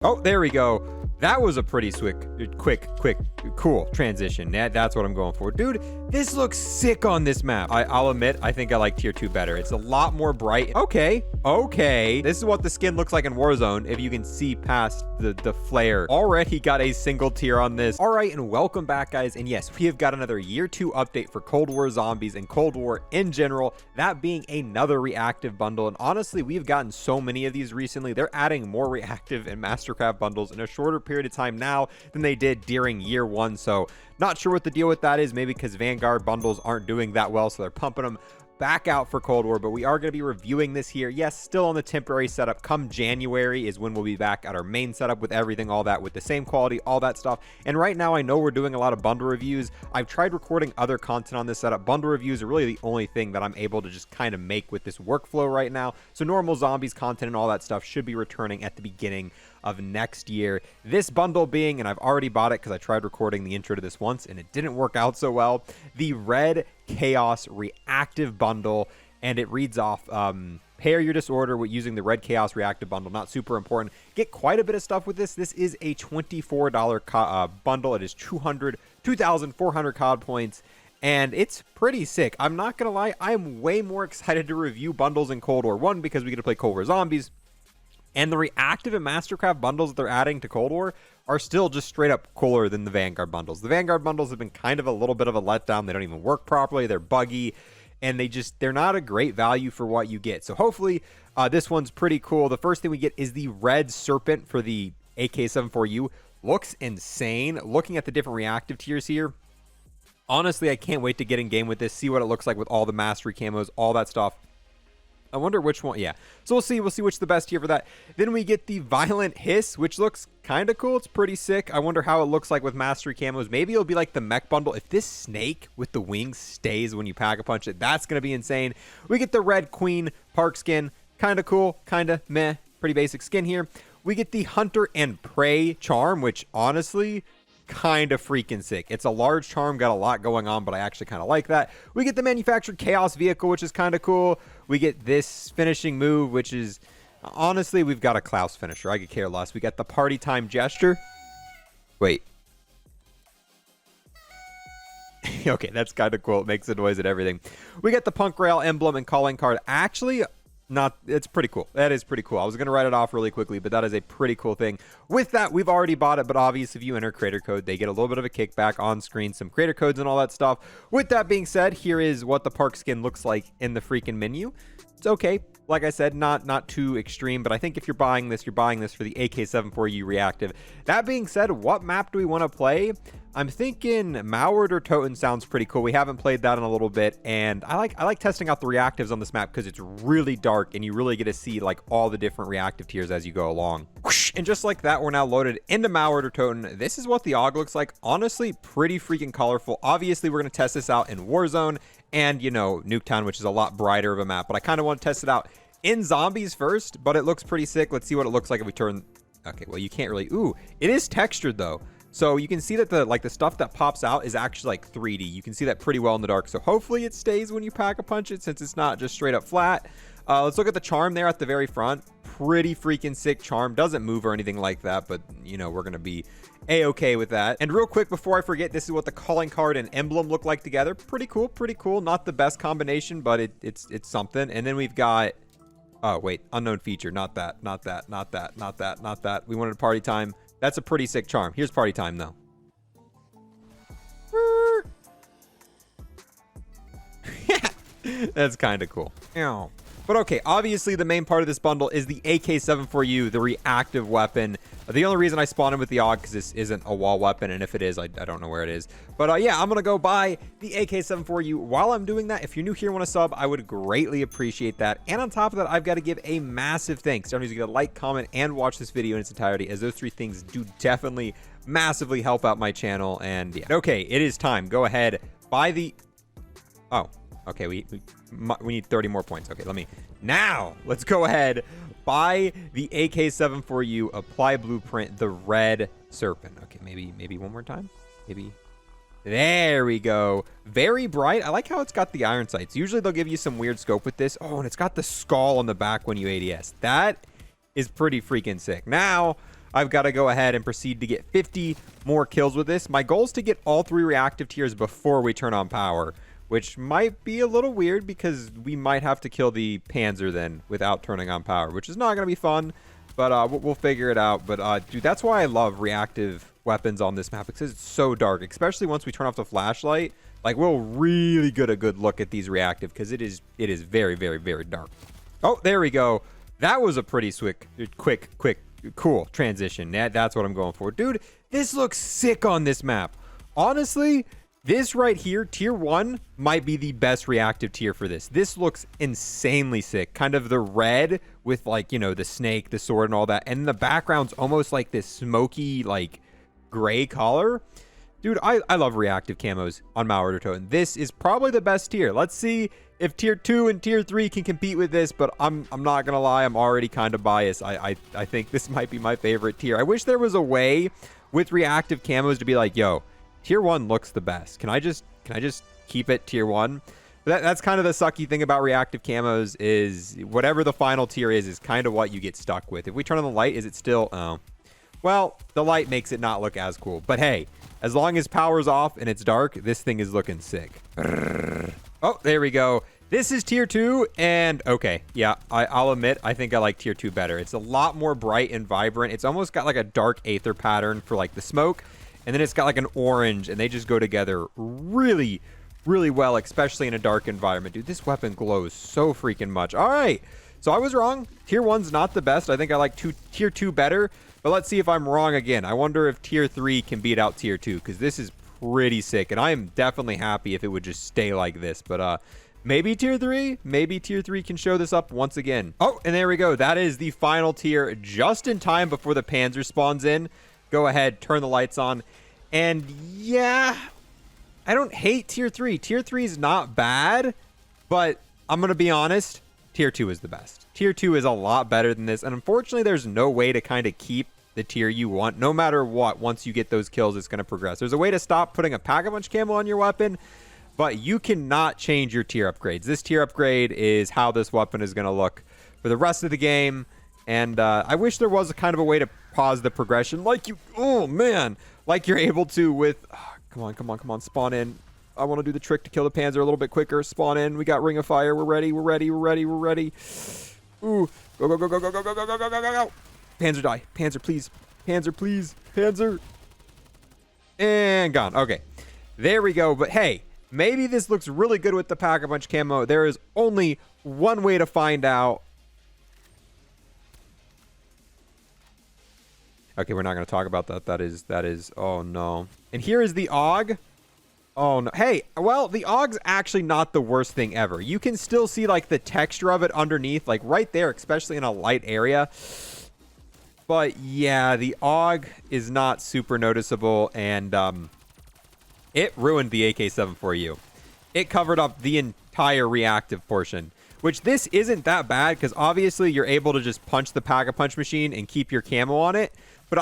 Oh, there we go. That was a pretty quick, cool transition. That's what I'm going for. Dude, this looks sick on this map. I'll admit, I think I like tier 2 better. It's a lot more bright. Okay. This is what the skin looks like in Warzone, if you can see past the flare. Already got a single tier on this. All right, and welcome back, guys. And yes, we have got another year 2 update for Cold War Zombies and Cold War in general, that being another reactive bundle. And honestly, we've gotten so many of these recently. They're adding more reactive and Mastercraft bundles in a shorter period of time now than they did during year 1. So not sure what the deal with that is. Maybe because Vanguard bundles aren't doing that well, so they're pumping them back out for Cold War. But we are going to be reviewing this here. Yes, still on the temporary setup. Come January is when we'll be back at our main setup with everything, all that, with the same quality, all that stuff. And right now, I know we're doing a lot of bundle reviews. I've tried recording other content on this setup. Bundle reviews are really the only thing that I'm able to just kind of make with this workflow right now. So normal zombies content and all that stuff should be returning at the beginning of next year. This bundle being, and I've already bought it because I tried recording the intro to this once and it didn't work out so well, the Red Chaos Reactive bundle. And it reads off, pair your disorder with using the Red Chaos Reactive bundle. Not super important. Get quite a bit of stuff with this. This is a $24 bundle. It is 2,400 COD points. And it's pretty sick. I'm not going to lie. I am way more excited to review bundles in Cold War 1 because we get to play Cold War Zombies. And the reactive and Mastercraft bundles that they're adding to Cold War are still just straight up cooler than the Vanguard bundles. The Vanguard bundles have been kind of a little bit of a letdown. They don't even work properly. They're buggy. And they're not a great value for what you get. So hopefully this one's pretty cool. The first thing we get is the Red Serpent for the AK-74U. Looks insane. Looking at the different reactive tiers here, honestly, I can't wait to get in game with this, see what it looks like with all the mastery camos, all that stuff. I wonder which one. Yeah. So we'll see which is the best here for that. Then we get the Violent Hiss, which looks kind of cool. It's pretty sick. I wonder how it looks like with mastery camos. Maybe it'll be like the mech bundle. If this snake with the wings stays when you pack a punch it, that's going to be insane. We get the Red Queen Park skin. Kind of cool. Kind of meh. Pretty basic skin here. We get the Hunter and Prey charm, which honestly, kind of freaking sick. It's a large charm, got a lot going on, but I actually kind of like that. We get the manufactured chaos vehicle, which is kind of cool. We get this finishing move, which is honestly, we've got a Klaus finisher. I could care less. We got the party time gesture. Wait. Okay, that's kind of cool. It makes a noise and everything. We got the punk rail emblem and calling card. Actually, it's pretty cool. That is pretty cool. I was going to write it off really quickly, but that is a pretty cool thing. With that, we've already bought it, but obviously if you enter creator code, they get a little bit of a kickback on screen, some creator codes and all that stuff. With that being said, here is what the park skin looks like in the freaking menu. It's okay. Like I said, not too extreme, but I think if you're buying this for the AK-74U reactive. That being said, what map do we want to play? I'm thinking Mauerd or Toten sounds pretty cool. We haven't played that in a little bit, and I like testing out the reactives on this map because it's really dark and you really get to see like all the different reactive tiers as you go along. And just like that, we're now loaded into Mauerd or Toten. This is what the AUG looks like. Honestly, pretty freaking colorful. Obviously, we're going to test this out in Warzone and, you know, Nuketown, which is a lot brighter of a map, but I kind of want to test it out in Zombies first, but it looks pretty sick. Let's see what it looks like if we turn. Okay, well, you can't really. Ooh, it is textured though. So you can see that the stuff that pops out is actually like 3D. You can see that pretty well in the dark. So hopefully it stays when you pack a punch it, since it's not just straight up flat. Let's look at the charm there at the very front. Pretty freaking sick charm. Doesn't move or anything like that, but you know, we're going to be a-okay with that. And real quick before I forget, this is what the calling card and emblem look like together. Pretty cool, pretty cool. Not the best combination, but it's something. And then we've got, oh wait, unknown feature. Not that. We wanted party time. That's a pretty sick charm. Here's party time, though. That's kind of cool. But okay, obviously the main part of this bundle is the AK-74U, the reactive weapon. The only reason I spawned in with the AUG because this isn't a wall weapon, and if it is, I don't know where it is. But yeah, I'm going to go buy the AK-74U. While I'm doing that, if you're new here and want to sub, I would greatly appreciate that. And on top of that, I've got to give a massive thanks to everyone who's going to like, comment, and watch this video in its entirety, as those three things do definitely massively help out my channel. And yeah, okay, it is time. Go ahead, buy the... Oh, okay, we need 30 more points. Okay, let's go ahead, buy the AK-74U, apply blueprint, the Red Serpent. Okay, maybe one more time. Maybe. There we go. Very bright. I like how it's got the iron sights. Usually they'll give you some weird scope with this. Oh, and it's got the skull on the back when you ADS. That is pretty freaking sick. Now, I've got to go ahead and proceed to get 50 more kills with this. My goal is to get all 3 reactive tiers before we turn on power, which might be a little weird because we might have to kill the Panzer then without turning on power, which is not going to be fun, but we'll figure it out. But dude, that's why I love reactive weapons on this map, because it's so dark, especially once we turn off the flashlight. Like, we'll really get a good look at these reactive because it is very, very, very dark. Oh, there we go. That was a pretty quick, cool transition. That's what I'm going for. Dude, this looks sick on this map. Honestly, this right here, tier 1, might be the best reactive tier for this. This looks insanely sick. Kind of the red with, like, you know, the snake, the sword, and all that. And the background's almost like this smoky, like, gray color. Dude, I love reactive camos on Malware Totem. This is probably the best tier. Let's see if tier 2 and tier 3 can compete with this, but I'm not gonna lie, I'm already kind of biased. I think this might be my favorite tier. I wish there was a way with reactive camos to be like, yo, tier 1 looks the best. Can I just keep it tier 1? That's kind of the sucky thing about reactive camos, is whatever the final tier is kind of what you get stuck with. If we turn on the light, is it still, oh, well, the light makes it not look as cool. But hey, as long as power's off and it's dark, this thing is looking sick. Oh, there we go. This is tier 2, and okay, yeah, I'll admit, I think I like tier 2 better. It's a lot more bright and vibrant. It's almost got like a dark aether pattern for like the smoke, and then it's got like an orange, and they just go together really, really well, especially in a dark environment. Dude, this weapon glows so freaking much. All right, so I was wrong. Tier 1's not the best. I think I like tier 2 better. But let's see if I'm wrong again. I wonder if tier 3 can beat out tier 2, because this is pretty sick. And I am definitely happy if it would just stay like this. But maybe tier 3? Maybe tier 3 can show this up once again. Oh, and there we go. That is the final tier, just in time before the Panzer spawns in. Go ahead, turn the lights on. And yeah, I don't hate tier 3. Tier 3 is not bad, but I'm going to be honest, tier 2 is the best. Tier 2 is a lot better than this, and unfortunately there's no way to kind of keep the tier you want. No matter what, once you get those kills, it's going to progress. There's a way to stop putting a Pack-a-Punch camo on your weapon, but you cannot change your tier upgrades. This tier upgrade is how this weapon is going to look for the rest of the game, and I wish there was a kind of a way to pause the progression like you, oh man, like you're able to with, come on, spawn in. I want to do the trick to kill the Panzer a little bit quicker. Spawn in. We got Ring of Fire. We're ready. Ooh. Go. Panzer die. Panzer, please. Panzer. And gone. Okay. There we go. But hey, maybe this looks really good with the Pack-a-Punch camo. There is only one way to find out. Okay, we're not going to talk about that. That is, oh no. And here is the AUG. Oh no. Hey, well, the AUG's actually not the worst thing ever. You can still see like the texture of it underneath, like right there, especially in a light area. But yeah, the AUG is not super noticeable, and it ruined the AK-7 for you. It covered up the entire reactive portion, which this isn't that bad because obviously you're able to just punch the Pack-a-Punch machine and keep your camo on it. But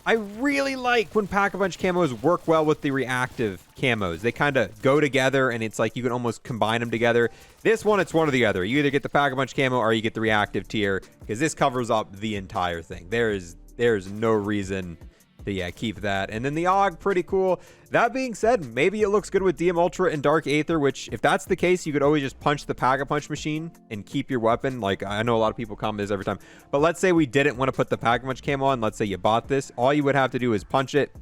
I really like when Pack-a-Punch camos work well with the reactive camos. They kind of go together, and it's like you can almost combine them together. This one, it's one or the other. You either get the Pack-a-Punch camo or you get the reactive tier, because this covers up the entire thing. There's no reason to keep that. And then the AUG, pretty cool. That being said, maybe it looks good with DM Ultra and Dark Aether, which if that's the case, you could always just punch the Pack-a-Punch machine and keep your weapon. Like, I know a lot of people comment this every time, but let's say we didn't want to put the Pack-a-Punch camo on. Let's say you bought this. All you would have to do is punch it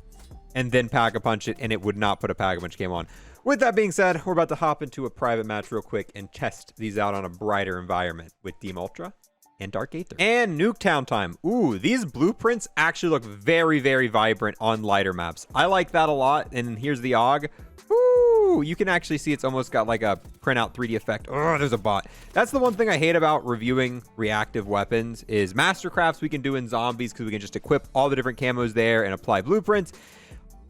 and then Pack-a-Punch it, and it would not put a Pack-a-Punch camo on. With that being said, we're about to hop into a private match real quick and test these out on a brighter environment with DM Ultra and Dark Aether. And Nuketown time. Ooh, these blueprints actually look very, very vibrant on lighter maps. I like that a lot. And here's the AUG. Ooh, you can actually see it's almost got like a printout 3D effect. Oh, there's a bot. That's the one thing I hate about reviewing reactive weapons is mastercrafts we can do in zombies because we can just equip all the different camos there and apply blueprints.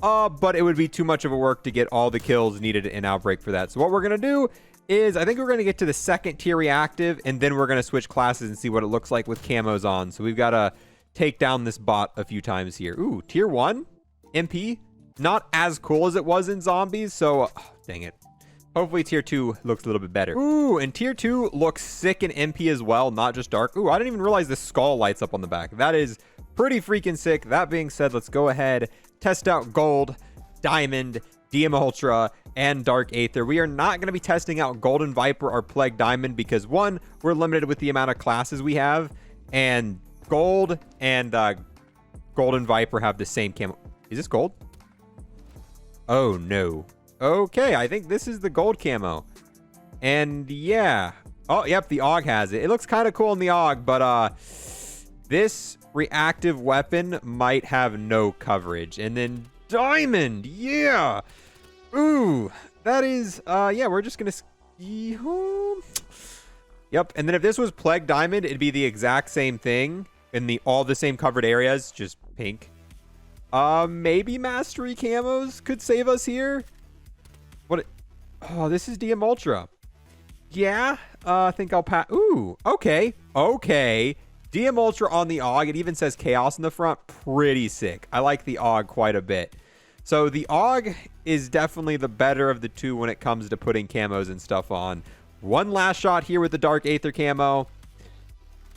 But it would be too much of a work to get all the kills needed in Outbreak for that. So what we're going to do is I think we're going to get to the second tier reactive, and then we're going to switch classes and see what it looks like with camos on. So we've got to take down this bot a few times here. Ooh, tier 1 MP, not as cool as it was in zombies. So dang it, Hopefully tier 2 looks a little bit better. Ooh, and tier 2 looks sick in MP as well, not just dark. Ooh, I didn't even realize the skull lights up on the back. That is pretty freaking sick. That being said, let's go ahead, test out gold, diamond, DM Ultra, and Dark Aether. We are not going to be testing out Golden Viper or Plague Diamond because, one, we're limited with the amount of classes we have, and gold and Golden Viper have the same camo. Is this gold? Oh, no. Okay, I think this is the gold camo. And yeah. Oh, yep, the AUG has it. It looks kind of cool in the AUG, but this reactive weapon might have no coverage. And then diamond, yeah. Ooh, that is, yeah, we're just gonna ski home. Yep, and then if this was Plague Diamond, it'd be the exact same thing in all the same covered areas, just pink. Maybe Mastery camos could save us here. Oh, this is DM Ultra. Yeah, I think I'll pass. Ooh, okay. Okay. DM Ultra on the AUG. It even says Chaos in the front. Pretty sick. I like the AUG quite a bit. So the AUG is definitely the better of the two when it comes to putting camos and stuff on. One last shot here with the Dark Aether camo.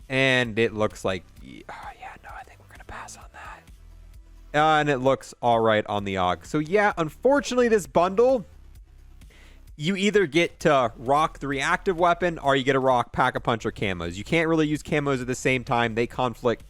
And it looks like... Oh, yeah, no, I think we're going to pass on that. And it looks all right on the AUG. So yeah, unfortunately, this bundle... You either get to rock the reactive weapon or you get to rock Pack-a-Punch or camos. You can't really use camos at the same time. They conflict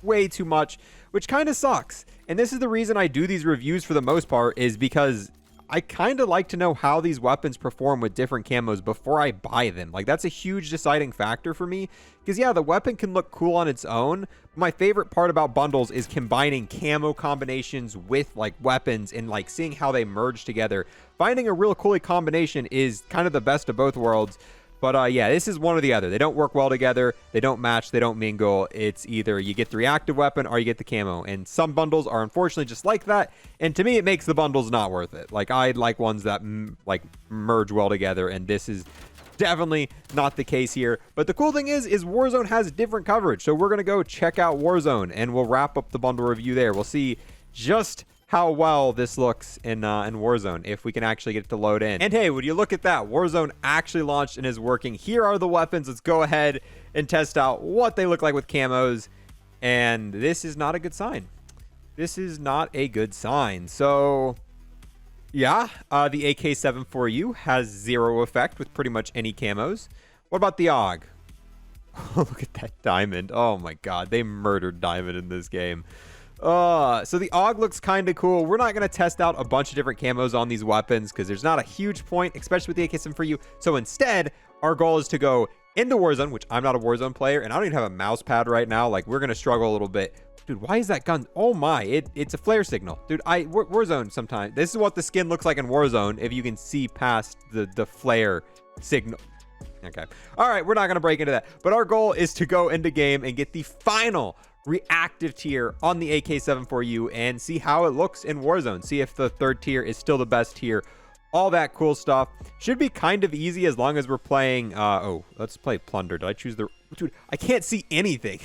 way too much, which kind of sucks. And this is the reason I do these reviews for the most part, is because I kind of like to know how these weapons perform with different camos before I buy them. Like, that's a huge deciding factor for me. Because, yeah, the weapon can look cool on its own. But my favorite part about bundles is combining camo combinations with, like, weapons and, like, seeing how they merge together. Finding a real cool combination is kind of the best of both worlds. But, yeah, this is one or the other. They don't work well together. They don't match. They don't mingle. It's either you get the reactive weapon or you get the camo. And some bundles are unfortunately just like that. And to me, it makes the bundles not worth it. Like, I like ones that, like, merge well together. And this is definitely not the case here. But the cool thing is Warzone has different coverage. So we're going to go check out Warzone. And we'll wrap up the bundle review there. We'll see just how well this looks in Warzone, if we can actually get it to load in. And hey, would you look at that? Warzone actually launched and is working. Here are the weapons. Let's go ahead and test out what they look like with camos. And this is not a good sign. This is not a good sign. So, yeah, the AK-74U has zero effect with pretty much any camos. What about the AUG? Look at that diamond. Oh my god, they murdered diamond in this game. So the AUG looks kind of cool. We're not going to test out a bunch of different camos on these weapons because there's not a huge point, especially with the AK-74U. So instead, our goal is to go into Warzone, which I'm not a Warzone player, and I don't even have a mouse pad right now. Like, we're going to struggle a little bit. Dude, why is that gun? Oh my, it's a flare signal. Dude, Warzone sometimes. This is what the skin looks like in Warzone if you can see past the flare signal. Okay. All right, we're not going to break into that. But our goal is to go into game and get the final reactive tier on the AK-74U and see how it looks in Warzone. See if the third tier is still the best tier. All that cool stuff. Should be kind of easy as long as we're playing... oh, let's play Plunder. Did I choose the... Dude, I can't see anything.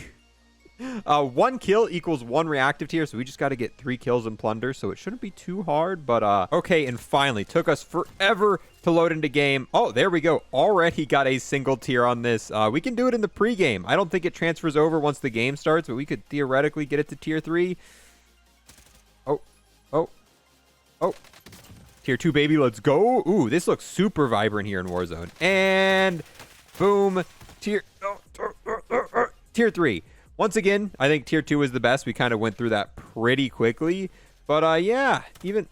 1 kill equals 1 reactive tier, so we just got to get 3 kills in Plunder, so it shouldn't be too hard, but okay, and finally, took us forever to load into game. Oh, there we go. Already got a single tier on this. We can do it in the pregame. I don't think it transfers over once the game starts, but we could theoretically get it to tier 3. Oh. Tier 2, baby, let's go. Ooh, this looks super vibrant here in Warzone. And boom, tier 3. Once again, I think tier 2 is the best. We kind of went through that pretty quickly. But yeah, even,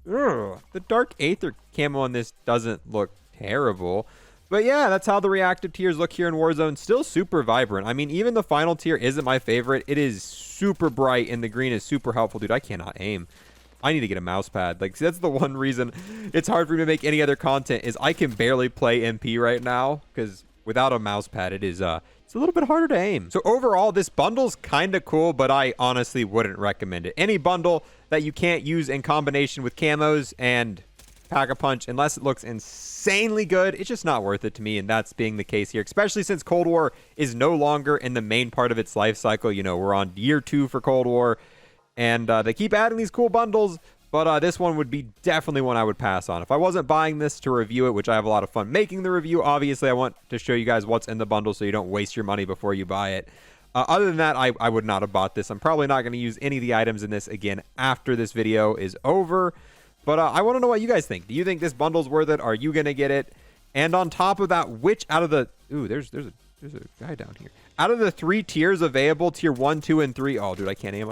the Dark Aether camo on this doesn't look terrible. But yeah, that's how the reactive tiers look here in Warzone. Still super vibrant. I mean, even the final tier isn't my favorite. It is super bright and the green is super helpful. Dude, I cannot aim. I need to get a mouse pad. Like, see, that's the one reason it's hard for me to make any other content is I can barely play MP right now because without a mouse pad, it is, it's a little bit harder to aim. So overall, this bundle's kind of cool, but I honestly wouldn't recommend it. Any bundle that you can't use in combination with camos and Pack-a-Punch, unless it looks insanely good, it's just not worth it to me, and that's being the case here, especially since Cold War is no longer in the main part of its life cycle. You know, we're on year 2 for Cold War, and they keep adding these cool bundles, But this one would be definitely one I would pass on. If I wasn't buying this to review it, which I have a lot of fun making the review, obviously I want to show you guys what's in the bundle so you don't waste your money before you buy it. Other than that, I would not have bought this. I'm probably not going to use any of the items in this again after this video is over. But I want to know what you guys think. Do you think this bundle's worth it? Are you going to get it? And on top of that, which out of the... Ooh, there's a guy down here. Out of the 3 tiers available, tier 1, 2, and 3... Oh, dude, I can't aim.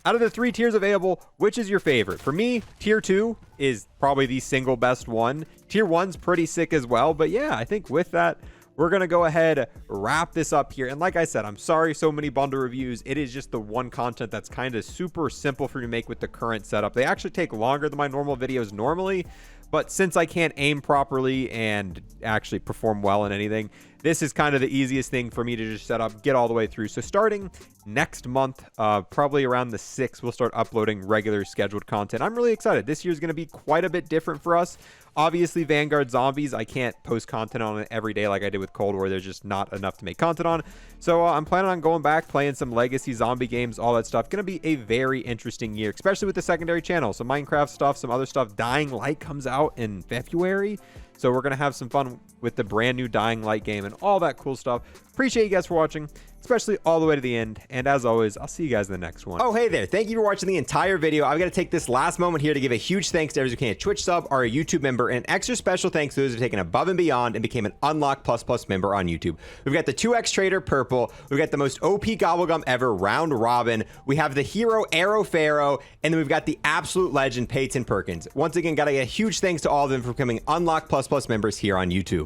Out of the 3 tiers available, which is your favorite? For me, tier 2 is probably the single best one. Tier 1's pretty sick as well. But yeah, I think with that, we're going to go ahead, wrap this up here. And like I said, I'm sorry so many bundle reviews. It is just the one content that's kind of super simple for me to make with the current setup. They actually take longer than my normal videos normally. But since I can't aim properly and actually perform well in anything, this is kind of the easiest thing for me to just set up, get all the way through. So starting next month, probably around the 6th, we'll start uploading regular scheduled content. I'm really excited. This year's going to be quite a bit different for us. Obviously, Vanguard Zombies, I can't post content on it every day like I did with Cold War. There's just not enough to make content on. So I'm planning on going back, playing some legacy zombie games, all that stuff. Going to be a very interesting year, especially with the secondary channel. Some Minecraft stuff, some other stuff. Dying Light comes out in February. So we're going to have some fun with the brand new Dying Light game and all that cool stuff. Appreciate you guys for watching, especially all the way to the end. And as always, I'll see you guys in the next one. Oh, hey there. Thank you for watching the entire video. I've got to take this last moment here to give a huge thanks to everyone who became a Twitch sub or a YouTube member, and extra special thanks to those who have taken above and beyond and became an Unlock Plus Plus member on YouTube. We've got the 2X Trader Purple. We've got the most OP Gobblegum ever, Round Robin. We have the hero Arrow Pharaoh, and then we've got the absolute legend Peyton Perkins. Once again, got to get a huge thanks to all of them for becoming Unlock Plus Plus members here on YouTube.